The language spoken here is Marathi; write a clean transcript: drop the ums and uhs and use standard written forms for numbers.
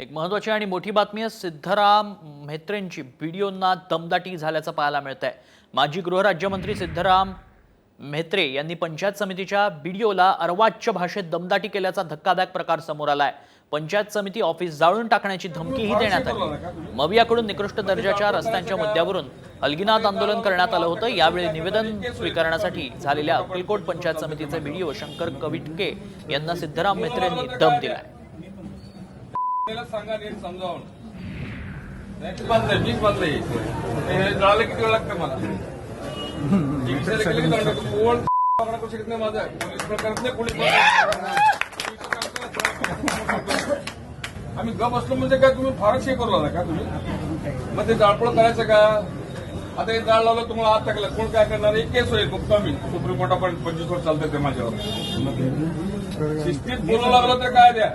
एक महत्त्वाची आणि मोठी बातमी आहे। सिद्धराम म्हेत्रेंची व्हिडिओंना दमदाटी झाल्याचं पाहायला मिळतंय। माजी गृहराज्यमंत्री सिद्धराम म्हेत्रे यांनी पंचायत समितीच्या व्हिडिओला अर्वाच्य भाषेत दमदाटी केल्याचा धक्कादायक प्रकार समोर आलाय। पंचायत समिती ऑफिस जाळून टाकण्याची धमकीही देण्यात आली। मवियाकडून निकृष्ट दर्जाच्या रस्त्यांच्या मुद्द्यावरून अलगीनाथ आंदोलन करण्यात आलं होतं। यावेळी निवेदन स्वीकारण्यासाठी झालेल्या अक्कलकोट पंचायत समितीचे व्हिडिओ शंकर कविटके यांना सिद्धराम म्हेत्रेंनी दम दिलाय। सांगा नीट समजावून बांधलंय मीच बांधलंय हे जळायला किती वेळ लागतं मला माझं पोलीस प्रकारच नाही पोलीस आम्ही गप असलो म्हणजे काय तुम्ही फारच हे करू लागला का तुम्ही मग ते जाळपोळ करायचं का आता हे जाळ लावलं तुम्हाला आत टाकलं कोण काय करणार एक केस होईल बघतो आम्ही सुप्रीम कोर्टापर्यंत 25 वर्ष चालतंय ते माझ्यावर शिस्तीत बोलावं लागलं तर काय द्या